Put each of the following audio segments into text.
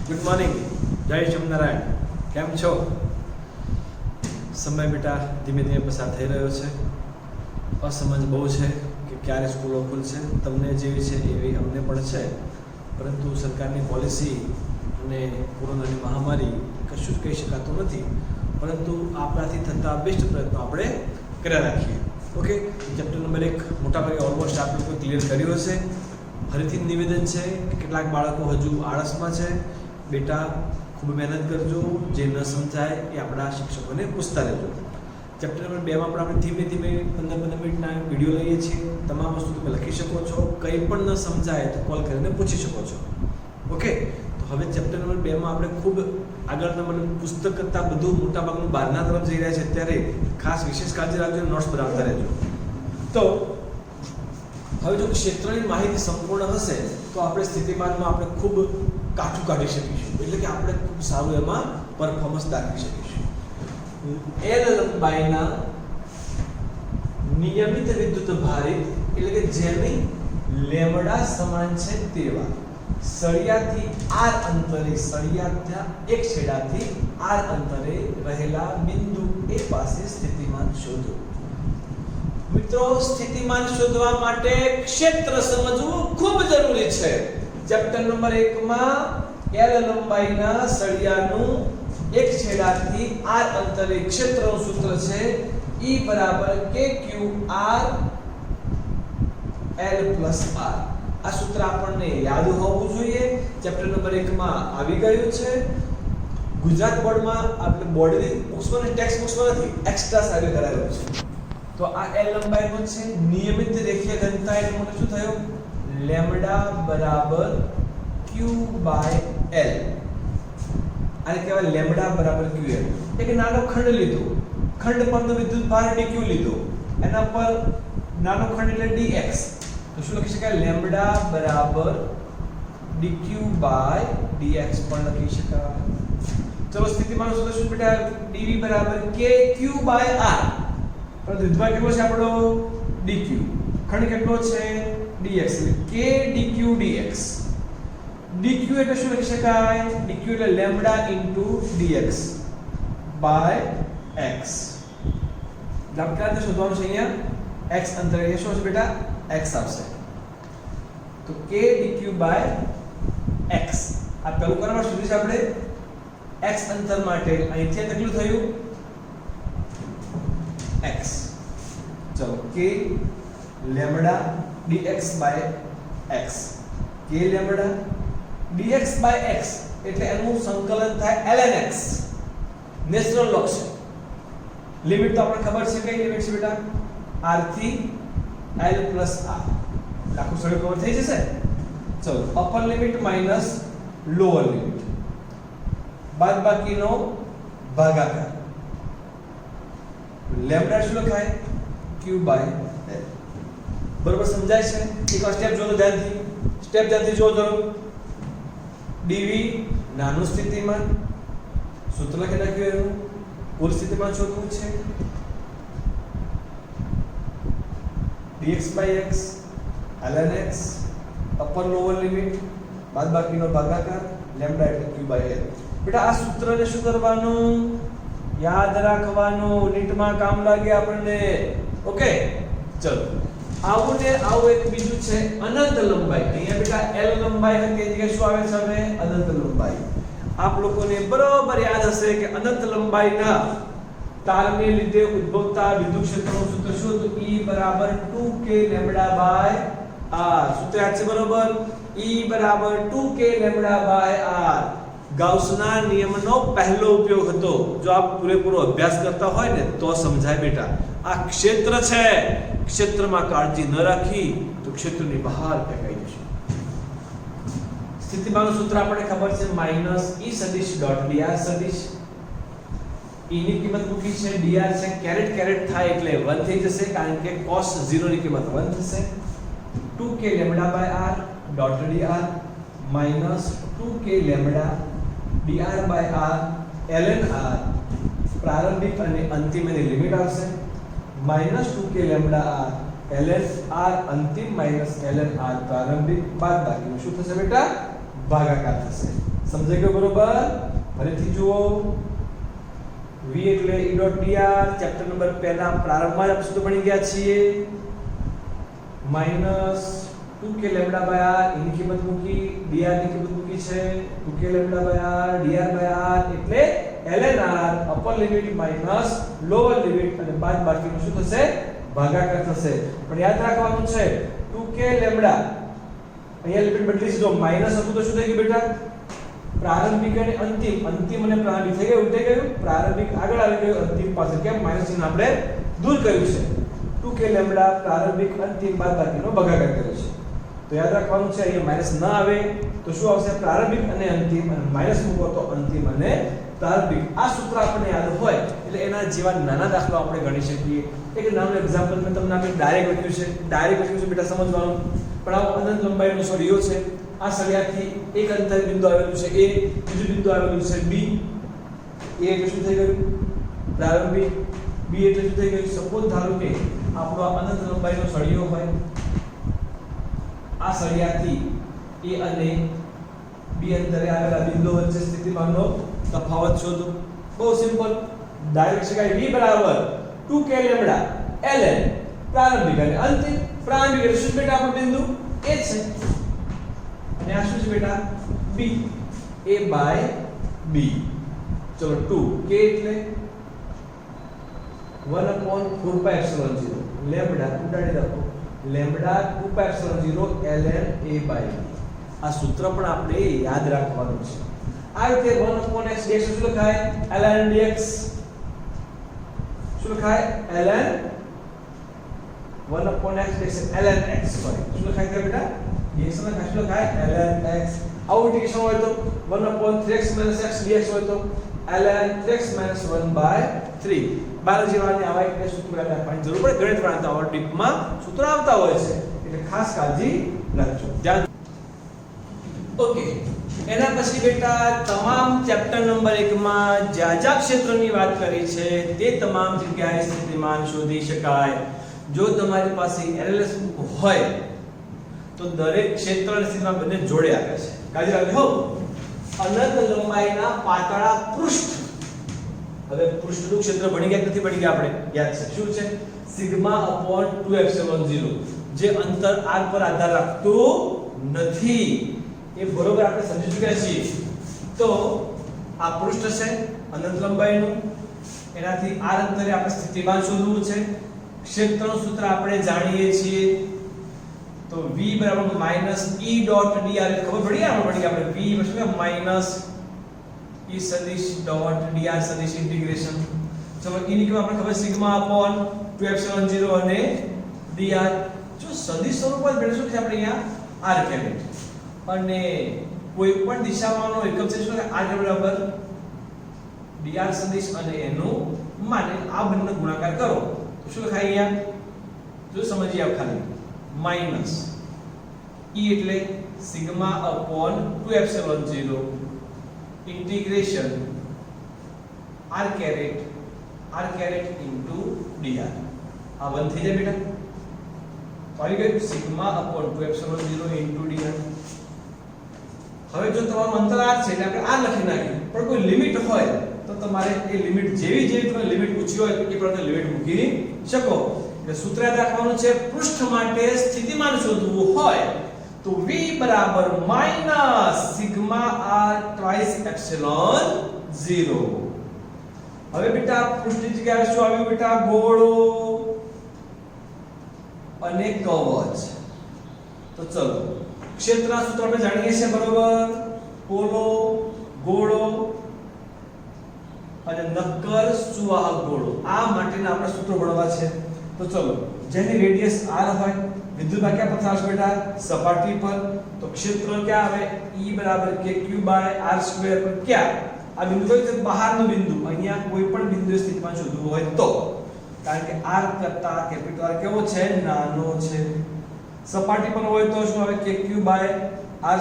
Good morning, જય સ્વામિનારાયણ. કેમ છો? સમય બેટા ધીમે ધીમે પસાર થઈ રહ્યો છે. અસમજ બહુ છે કે ક્યારે સ્કૂલો ખુલશે. તમને જેવી છે એવી અમને પણ છે, પરંતુ સરકારની પોલિસી અને કોરોનાની મહામારી કશું જ કહી શકાતું નથી, પરંતુ આપણાથી થતા બેસ્ટ પ્રયત્નો આપણે કર્યા રાખીએ. ઓકે, ચેપ્ટર નંબર 1 મોટાભાગે ઓલમોસ્ટ આપણે લોકો ક્લિયર કર્યો હશે. ફરીથી નિવેદન છે કે કેટલાક બાળકો હજુ આળસમાં છે. બેટા ખૂબ મહેનત કરજો, જે ન સમજાય એ આપણા શિક્ષકોને પૂછતા રહેજો. ચેપ્ટર નંબર 2માં પણ આપણે ધીમે ધીમે 15 મિનિટના વિડીયો લઈએ છીએ. તમામ વસ્તુ તમે લખી શકો છો. કંઈ પણ ન સમજાય તો કોલ કરીને પૂછી શકો છો. ઓકે, તો હવે ચેપ્ટર નંબર 2માં આપણે ખૂબ આગળના મને પુસ્તક કરતાં બધું મોટાભાગનું બહારના તરફ જઈ રહ્યા છે. ત્યારે ખાસ વિશેષ કાળજી રાખજો, નોટ્સ બનાવતા રહેજો. તો હવે જો ક્ષેત્રની માહિતી સંપૂર્ણ હશે તો આપણે સ્થિતિમાનમાં આપણે ખૂબ કાઠું કાઢી શકીશું, એટલે કે આપણે ખૂબ સારું એમાં પરફોર્મન્સ દાખવી શકીશું. એલ લંબાઈના નિયમિત વિદ્યુત ભારિત એટલે કે જેની લેમ્ડા સમાન છે તેવા સળિયાથી આર અંતરે, સળિયાના એક છેડાથી આર અંતરે રહેલા બિંદુ એ પાસે સ્થિતિમાન શોધો. મિત્રો, સ્થિતિમાન શોધવા માટે ક્ષેત્ર સમજવું ખૂબ જરૂરી છે. ચેપ્ટર નંબર 1માં એલ લંબાઈના સળિયાનું એક છેડાથી આર અંતરે ક્ષેત્રનું સૂત્ર છે E = KQR L + R. આ સૂત્ર આપણને યાદ હોવું જોઈએ. ચેપ્ટર નંબર 1માં આવી ગયું છે. ગુજરાત બોર્ડમાં આપણે બોર્ડની બુક્સમાં ટેક્સ્ટ બુક્સમાં નથી, એક્સ્ટ્રા સારી કરાયેલું છે. તો આ L લંબાઈનો છે. નિયમિત રેખીય ઘનતા એટલે મને શું થયો? લેમ્ડા બરાબર Q/L. આને કહેવાય લેમ્ડા બરાબર QL. એક નાનો ખંડ લીધો, ખંડ પરનો વિદ્યુત ભાર dq લીધો, એના પર નાનો ખંડ એટલે dx. તો શું લખી શકાય? લેમ્ડા બરાબર dq/dx પણ લખી શકાય. ચલો, સ્થિતિમાન સૂત્ર શું બેટા? dv બરાબર kq/r. પરંતુ વિદ્યુતભાર કેટલો છે આપણો? dq. ખંડ કેટલો છે? dx. એટલે k dq dx. dq એટલે શું લખી શકાય? dq એટલે લેમ્ડા dx by x. લંબાઈ શોધવાનું છે અહીંયા. x અંતરે એ શું છે બેટા? x આવશે. તો k dq by x. આ પેલું કરવા સુધી છે આપણે x અંતર માટે. અહીંથી કેટલું થયું? x. ચલો, k lambda dx by x. k lambda dx by x એટલે એનું સંકલન થાય ln x. નેચરલ લોગ છે. લિમિટ તો આપણે ખબર છે. કઈ લિમિટ છે બેટા? r થી l + r. આખું સળિયું કવર થઈ જશે. ચલો, upper limit minus lower limit, બાદબાકીનો ભાગાકાર. લેમ્ડા શું લખાય? q/l. બરોબર સમજાય છે? એક સ્ટેપ જોજો ધ્યાનથી. સ્ટેપ ધ્યાનથી જોજો. dv નાનું સ્થિતિમાન, સૂત્ર લખી નાખ્યું એનું. કુલ સ્થિતિમાન શોધવું છે. dx by x ln x, upper lower limit, બાદબાકીનો ભાગાકાર, લેમ્ડા એટલે q/l. બેટા આ સૂત્રને શું કરવાનું? યાદ રાખવાનું. નીટમાં કામ લાગે આપણને. ઓકે, ચલો. આવું ને આવું એક બીજું છે અનંત લંબાઈ. અહીંયા બેટા L લંબાઈ હતી, એ જગ્યાએ શું આવે છે હવે? અનંત લંબાઈ. આપ લોકોને બરોબર યાદ હશે કે અનંત લંબાઈના તારને લીધે ઉદ્ભવતા વિદ્યુત ક્ષેત્રનું સૂત્ર શું હતું? E = 2k lambda by r. સૂત્ર યાદ છે બરોબર? E = 2k lambda by r. ગાઉસના નિયમનો પહેલો ઉપયોગ હતો. જો આપ પૂરેપૂરો અભ્યાસ કરતા હોય ને તો સમજાય બેટા. આ ક્ષેત્ર છે. ક્ષેત્રમાં કાળજી ન રાખી તો ક્ષેત્રની બહાર ફેંકાઈ જશે. સ્થિતિમાનનું સૂત્ર આપણને ખબર છે -E સદિશ ડોટ dr સદિશ. E ની કિંમત મૂકી છે, dr છે, કેરેટ કેરેટ થાય એટલે 1 થઈ જશે, કારણ કે cos 0 ની કિંમત 1 થશે. 2k lambda by r dot dr -2k lambda dr by r ln r. પ્રારંભિક અને અંતિમ એની લિમિટ આવશે. -2k lambda r ln r અંતિમ -ln r પ્રારંભિક, બાદબાકીનું શું થશે બેટા? ભાગાકાર થશે. સમજાઈ ગયો બરોબર? ફરીથી જુઓ, v એટલે e dot dr chapter number 2 ના પ્રારંભમાં આપણે સૂત્ર ભણી ગયા છીએ minus 2k lambda by r એની કિંમત મૂકી, dr ની કિંમત મૂકી છે 2k lambda by r dr by r એટલે ln r upper limit minus lower limit અને બાદ બાકીનું શું થશે? ભાગાકાર થશે. પણ યાદ રાખવાનું છે 2k લેમ્બડા અહીંયા લિમિટ બદલી જો માઈનસ હતું તો શું થઈ ગયું બેટા? પ્રારંભિક અને અંતિમ, અંતિમ અને પ્રારંભિક થઈ ગયું, ઉલટાઈ ગયું. પ્રારંભિક આગળ આવી ગયું, અંતિમ પાસે કેમ? માઈનસ ચિહ્ન આપણે દૂર કર્યું છે. 2k લેમ્બડા પ્રારંભિક અંતિમ બાદ બાકીનો ભાગાકાર કર્યો છે. તો યાદ રાખવાનું છે અહીંયા માઈનસ ન આવે તો શું આવશે? પ્રારંભિક અને અંતિમ, અને માઈનસ મૂકો તો અંતિમ અને પ્રારંભિક. આ સૂત્ર આપણને યાદ હોય એટલે એના જેવા નાના દાખલા આપણે ગણી શકીએ. એક નાનું એક્ઝામ્પલ મેં તમને આપી, ડાયરેક્ટ લખ્યું છે. ડાયરેક્ટ લખ્યું છે બેટા સમજવાનું. પણ આ અનંત લંબાઈનો સળિયો છે. આ સળિયાથી એક અંતર બિંદુ આવેલું છે a, બીજું બિંદુ આવેલું છે b. a એટલે શું થઈ ગયું? પ્રારંભિક. b એટલે શું થઈ ગયું? સપોઝ ધારો કે આપણો અનંત લંબાઈનો સળિયો હોય. આ સળિયાથી a અને b અંતરે આવેલા બિંદુ વચ્ચે સ્થિતિમાનનો તફાવત શોધો. બહુ સિમ્પલ. ડાયરેક્ટ શકાય v બરાબર 2k લેમ્બડા ln પ્રારંભિક અને અંતિમ. પ્રારંભિક એટલે શું બેટા? આપણો બિંદુ a છે અને આ શું છે બેટા? b. a by b. ચલો 2k એટલે 1/4πε0 લેમ્બડા ઉડાડી દો. Lambda 2πε0 ln a by b. આ સૂત્ર પણ આપણે યાદ રાખવાનું છે. આ રીતે 1/x dx શું લખાય? ln dx શું લખાય? ln 1/x dx ln x, sorry શું લખાય કે બેટા? dx લખાય. શું લખાય? ln x. આવું ઇન્ટિગ્રેશન હોય તો 1/3x - x dx હોય તો ln 3x - 1/3. બાયોલોજી વાળાને આવા એક સૂત્ર યાદ રાખવાની જરૂર પડે. ગણિત વાળા આવા ડીપમાં સૂત્ર આવતા હોય છે એટલે ખાસ કાળજી રાખજો. ધ્યાન. ઓકે, એના પછી બેટા તમામ ચેપ્ટર નંબર 1 માં જ્યાં ક્ષેત્રની વાત કરી છે તે તમામ જગ્યાએ સ્થિતિમાન શોધી શકાય. જો તમારી પાસે એનાલિસિસ બુક હોય તો દરેક ક્ષેત્ર અને સ્થિતિમાન બંને જોડે આવે છે. કાળજી રાખજો હો. અનંત લંબાઈના પાતળા પૃષ્ઠ. હવે પૃષ્ઠનું ક્ષેત્ર ભણી ગયા નથી ભણી ગયા? આપણે યાદ છે શું છે? સિગ્મા અપોન 2ε0 જે અંતર r પર આધાર રાખતું નથી. એ બરોબર આપણે સમજી ચૂક્યા છીએ. તો આ પૃષ્ઠ છે અનંત લંબાઈનું, એનાથી r અંતરે આપણે સ્થિતિમાન શોધવું છે. ક્ષેત્રનું સૂત્ર આપણે જાણીએ છીએ. તો v બરાબર -e ડોટ dr ખબર પડી? આપણે v એટલે માઈનસ e સદિશ ડોટ dr સદિશ ઇન્ટિગ્રેશન. ચલો e ની કિંમત આપણે ખબર સિગ્મા અપોન 2ε0 અને dr. જો સદિશ સ્વરૂપમાં બેઠું છે આપણે અહીંયા r કેરેટ અને કોઈ પણ દિશામાંનો એકમ છે શું? r બરાબર dr સદિશ અને એનું માન. આ બંને ગુણાકાર કરો તો શું લખાય અહીંયા? જો સમજીએ આપ ખાલી માઈનસ e એટલે sigma upon 2ε0 integration r caret into dr. આ બંધ થઈ જાય બેટા. આવી ગયું સિગ્મા અપોન 2ε0 ઇન્ટુ dr. હવે જો તમારું અંતર r છે એટલે આપણે r લખી નાખ્યું, પણ કોઈ લિમિટ હોય તો તમારે એ લિમિટ જેવી તમે લિમિટ પૂછી હોય એ પ્રમાણે લિમિટ મૂકી શકો. એટલે સૂત્ર યાદ રાખવાનું છે. પૃષ્ઠ માટે સ્થિતિમાન શોધવું હોય તો v બરાબર minus sigma r twice epsilon 0. હવે બેટા પૃષ્ઠની જગ્યાએ શું આવ્યું બેટા? ગોળો અને કવચ. તો ચલો ક્ષેત્રના સૂત્ર આપણે જાણીએ છીએ બરોબર. પોલો ગોળો અને નક્કર સુવાહક ગોળો. આ માટેના આપણે સૂત્રો ભણવા છે. તો ચલો જેની રેડિયસ r હોય, વિદ્યુતભાર ક્યાં પથરાશ બેટા? સપાટી પર. તો ક્ષેત્ર ક્યાં આવે? E બરાબર kq બાય r² પર. ક્યાં? આ બિંદુ કઈ છે? બહારનું બિંદુ. અહીંયા કોઈ પણ બિંદુએ સ્થિતિમાન શોધવું હોય તો, કારણ કે r કરતા કેપિટલ R કેવો છે? નાનો છે. સપાટી પર હોય તો શું આવે? kq by r².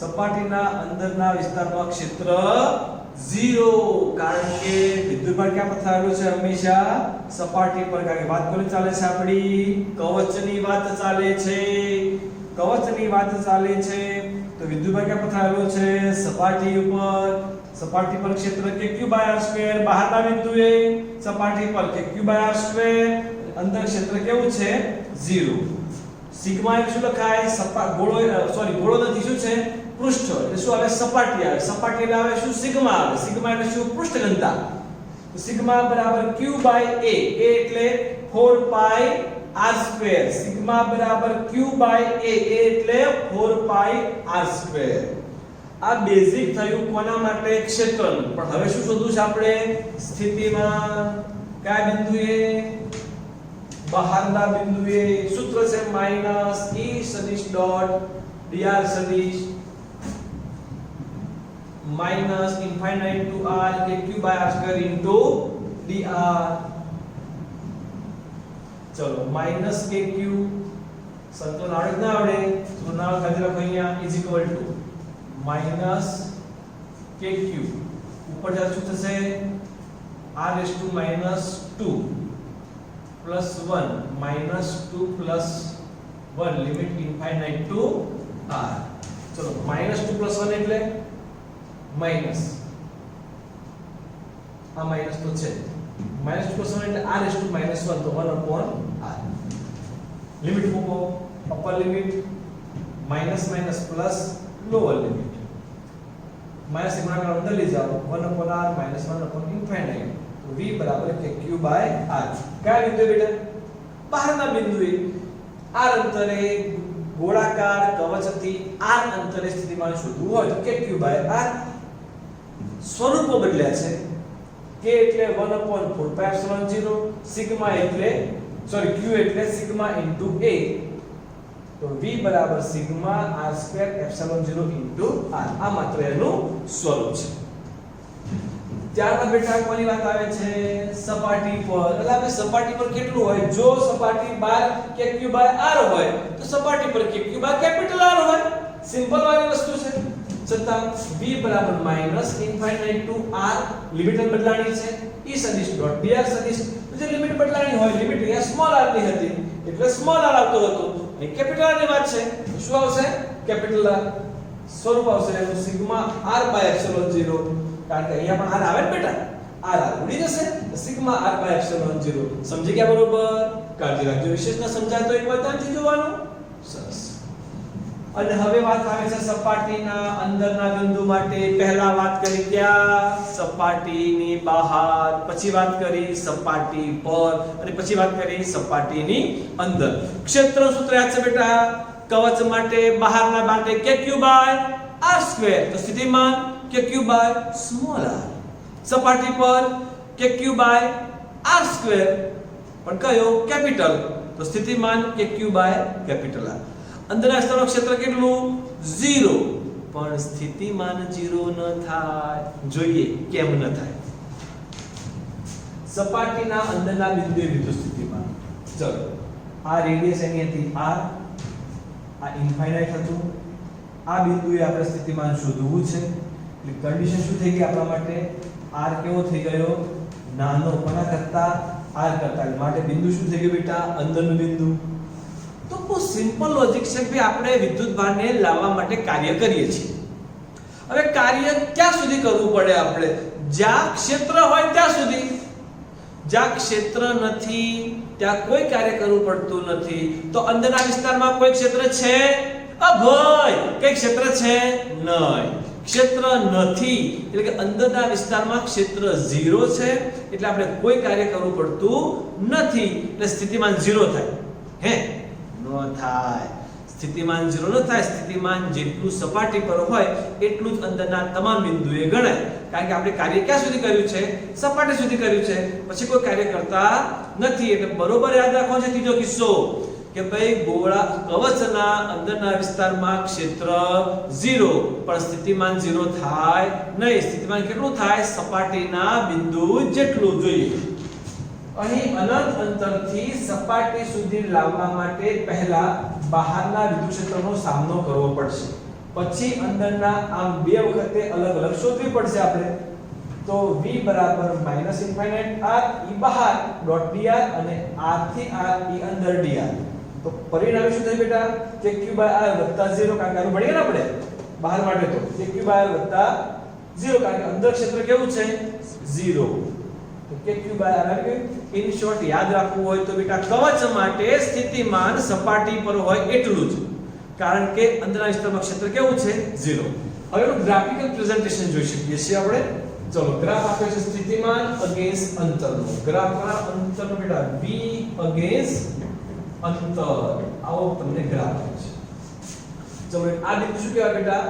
સપાટીના અંદરના વિસ્તારમાં ક્ષેત્ર 0, કારણ કે વિદ્યુતભાર ક્યાં પથરાયેલો છે? હંમેશા સપાટી પર. કારણ કે વાત કોની ચાલે છે? આપણી કવચની વાત ચાલે છે. કવચની વાત ચાલે છે. તો તો વિદ્યુતભાર ક્યાં પથરાયેલો છે સપાટી પર ક્ષેત્ર kq/r², બહારના બિંદુએ સપાટી પર kq/r², અંદર ક્ષેત્ર કેવું છે 0. સિગ્મા એ શું લખાય ગોળો નથી શું છે પૃષ્ઠ એટલે શું આવે સપાટી આવે, સપાટી એટલે આવે શું સિગ્મા આવે, સિગ્મા એટલે શું પૃષ્ઠ ઘનતા. તો સિગ્મા બરાબર q/a, a એટલે 4πr², સિગ્મા બરાબર q/a, a એટલે 4πr². આ બેઝિક થયું કોના માટે ક્ષેત્રનું. પણ હવે શું શોધવું છે આપણે સ્થિતિમાન કયા બિંદુએ બહારના બિંદુએ. સૂત્ર છે માઈનસ e સદિશ ડોટ dr સદિશ minus infinite to r kq/r² into dr. ચલો માઈનસ kq સંકલન આવડે ના આવડે તો નામ ખાલી લખો અહીંયા is equal to minus kq ઉપર જાય શું થશે r⁻², plus 1 minus 2 plus 1 limit infinite to r. चलो माइनस 2 प्लस 1 એટલે માઈનસ આ માઈનસ તો છે માઈનસ 2 પ્લસ 1 એટલે r⁻1 તો 1/r. લિમિટ મૂકો upper limit minus minus plus lower limit minus ગુણાકાર અંદર લઈ જાઓ 1/r માઈનસ 1/ઇન્ફાઇનાઇટ. v बराबर kq/r. क्या बिंदु बेटा બહારના બિંદુએ r અંતરે ગોળાકાર કવચથી r અંતરે સ્થિતિમાન શોધવું હોય તો kq/r. સ્વરૂપો બદલ્યા છે k એટલે 1/4πε0, સિગ્મા એટલે q એટલે સિગ્મા * a, તો v બરાબર સિગ્મા r²ε0 * r. આ માત્ર એનું સ્વરૂપ છે. ત્યારબાદ બેટા કોની વાત આવે છે સપાટી પર. એટલે આપણે સપાટી પર કેટલું હોય જો સપાટી બહાર kq/r હોય તો સપાટી પર kq/R હોય. સિમ્પલ વાળી વસ્તુ છે. છતાં v બરાબર minus infinite to r limit બદલાણી છે e સદિશ ડોટ dr સદિશ જે લિમિટ બદલાણી હોય લિમિટ અહીંયા સ્મોલ r ની હતી એટલે સ્મોલ r આવતો હતો. અહીં કેપિટલ r ની વાત છે શું આવશે કેપિટલ r. સ્વરૂપ આવશે એનું સિગ્મા r/ε0 કારણ કે અહીંયા પણ r આવે ને બેટા r ઉડી જશે સિગ્મા r/ε0. સમજી ગયા બરોબર. કાળજી રાખજો વિશેષ ન સમજાય તો એક વાર ધ્યાનથી જોવાનું. સરસ. અને હવે વાત આવે છે સપાટીના અંદરના બિંદુ માટે. પહેલા વાત કરી ક્યાં સપાટીની બહાર, પછી વાત કરી સપાટી પર અને પછી વાત કરી સપાટીની અંદર. ક્ષેત્ર સૂત્ર યાદ છે બેટા કવચ માટે બહારના માટે kq/r², તો સ્થિતિમાન kq/r. સપાટી પર kq/r² પણ કયો કેપિટલ, તો સ્થિતિમાન kq/R. અંદરના વિસ્તારનું ક્ષેત્ર કેટલું 0, પણ સ્થિતિમાન 0 ન થાય. જોઈએ કેમ ન થાય. સપાટીના અંદરના બિંદુએ વિદ્યુત સ્થિતિમાન. ચલો આ રેડિયસ એની હતી r, આ ઇન્ફાઇનાઇટ હતું. આ બિંદુએ આપણે સ્થિતિમાન શોધવું છે. એટલે કન્ડિશન શું થઈ ગઈ આપણા માટે r કેવો થઈ ગયો નાનો, કોના કરતા r કરતા. માટે બિંદુ શું થઈ ગયું બેટા અંદરનું બિંદુ. તો બહુ સિમ્પલ લોજિક છે કે આપણે વિદ્યુતભારને લાવવા માટે કાર્ય કરીએ છીએ. હવે કાર્ય ક્યાં સુધી કરવું પડે આપણે જ્યાં ક્ષેત્ર હોય ત્યાં સુધી. જ્યાં ક્ષેત્ર નથી ત્યાં કોઈ કાર્ય કરવું પડતું નથી. તો અંદરના વિસ્તારમાં કોઈ ક્ષેત્ર છે ભાઈ કઈ ક્ષેત્ર છે નહીં. ક્ષેત્ર નથી એટલે કે અંદરના વિસ્તારમાં ક્ષેત્ર 0 છે એટલે આપણે કોઈ કાર્ય કરવું પડતું નથી. એટલે સ્થિતિમાન 0 થાય હે ન થાય. સ્થિતિમાન 0 ન થાય. સ્થિતિમાન જેટલું સપાટી પર હોય એટલું જ અંદરના તમામ બિંદુએ ગણાય. કારણ કે આપણે કાર્ય ક્યાં સુધી કર્યું છે સપાટી સુધી કર્યું છે, પછી કોઈ કાર્ય કરતા નથી. એટલે બરોબર યાદ રાખવાનો છે ત્રીજો કિસ્સો કે ભાઈ ગોળા કવચના અંદરના વિસ્તારમાં ક્ષેત્ર 0 પણ સ્થિતિમાન 0 થાય નહીં. સ્થિતિમાન કેટલું થાય સપાટીના બિંદુ જેટલું જોઈએ. અહીં અનંત અંતરથી સપાટી સુધી લાવવા માટે પહેલા બહારના વિદ્યુત ક્ષેત્રનો સામનો કરવો પડશે, પછી અંદરના આમ બે વખતે અલગ અલગ શોધવી પડશે આપણે. તો v બરાબર માઈનસ ઇન્ફાઇનાઇટ r e બહાર ડોટ dr અને r થી r e અંદર dr. તો પરિણામ શું થાય બેટા kq/r + 0 કારણ કે આનું ભણીએ ને આપણે બહાર માટે તો KQ બાર વત્તા 0 કારણ કે અંદર ક્ષેત્ર કેવું છે 0 તો KQ બાર આવી ગયું ઇન શોર્ટ યાદ રાખવું હોય તો બેટા કવચ માટે સ્થિતિમાન સપાટી પર હોય એટલું જ કારણ કે અંદરના વિસ્તારમાં ક્ષેત્ર કેવું છે 0 હવે એનું ગ્રાફિકલ પ્રેઝન્ટેશન જોઈ શકીએ છીએ આપણે ચલો ગ્રાફ આપ્યો છે સ્થિતિમાન અગેન્સ્ટ અંતરનો ગ્રાફ ના અંતરનો બેટા v અગેન્સ્ટ અંતર આવો તમને ગ્રાફ આપ્યો છે ચલો આ બિંદુ શું કહેવાય બેટા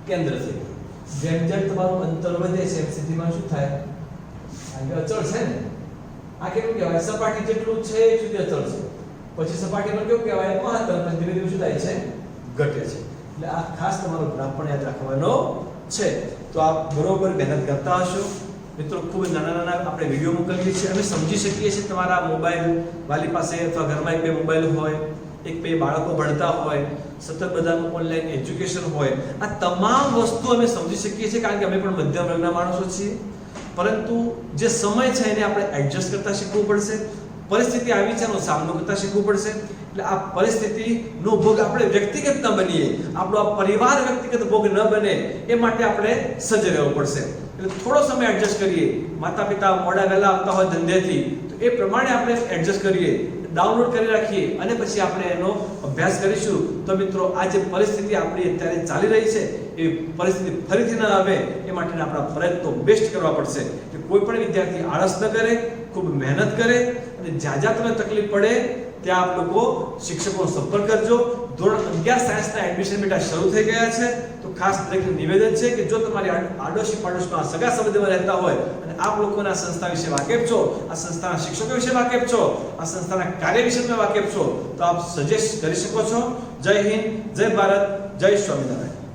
કેન્દ્ર છે જેમ જેમ તમારું અંતર વધે છે એમ સ્થિતિમાન શું થાય આ અચળ છે ને આ કેવું કહેવાય સપાટી જેટલું છે એ સુધી અચળ છે પછી સપાટી પર કેવું કહેવાય મહત્તમ પછી ધીરે ધીરે શું થાય છે ઘટે છે એટલે આ ખાસ તમારો ગ્રાફ પણ યાદ રાખવાનો છે તો આપ બરોબર મહેનત કરતા હશો મિત્રો ખૂબ નાના નાના આપણે વિડિયો મોકલીએ છીએ અમે સમજી શકીએ છીએ તમારા મોબાઈલ વાલી પાસે અથવા ઘરમાં એક બે મોબાઈલ હોય એક બે બાળકો ભણતા હોય સતત બધાનું ઓનલાઈન એજ્યુકેશન હોય આ તમામ વસ્તુ અમે સમજી શકીએ છીએ કારણ કે અમે પણ મધ્યમ વર્ગના માણસો છીએ પરંતુ જે સમય છે એને આપણે એડજસ્ટ કરતા શીખવું પડશે પરિસ્થિતિ આવી છે એનો સામનો કરતા શીખવું પડશે એટલે આ પરિસ્થિતિનો ભોગ આપણે વ્યક્તિગત ન બનીએ આપણો આ પરિવાર વ્યક્તિગત ભોગ ન બને એ માટે આપણે સજ્જ રહેવું પડશે એટલે થોડો સમય એડજસ્ટ કરીએ માતા પિતા મોડા વહેલા આવતા હોય ધંધેથી તો એ પ્રમાણે આપણે એડજસ્ટ કરીએ ડાઉનલોડ કરી રાખીએ અને પછી આપણે એનો અભ્યાસ કરીશું તો મિત્રો આ જે પરિસ્થિતિ આપણી અત્યારે ચાલી રહી છે એ પરિસ્થિતિ ફરીથી ન આવે એ માટેના આપણા પ્રયત્નો બેસ્ટ કરવા પડશે કે કોઈ પણ વિદ્યાર્થી આળસ ન કરે ખૂબ મહેનત કરે અને જ્યાં તમને તકલીફ પડે ત્યાં આપ લોકો શિક્ષકોનો સંપર્ક કરજો ધોરણ 11 સાયન્સના એડમિશન બેટા શરૂ થઈ ગયા છે તો ખાસ દરેકને નિવેદન છે કે જો તમારી આડોશી પાડોશમાં સગા સંબંધીમાં રહેતા હોય અને આપ લોકોના સંસ્થા વિશે વાકેફ છો આ સંસ્થાના શિક્ષકો વિશે વાકેફ છો આ સંસ્થાના કાર્ય વિશે વાકેફ છો તો આપ સજેસ્ટ કરી શકો છો જય હિન્દ જય ભારત જય સ્વામિનારાયણ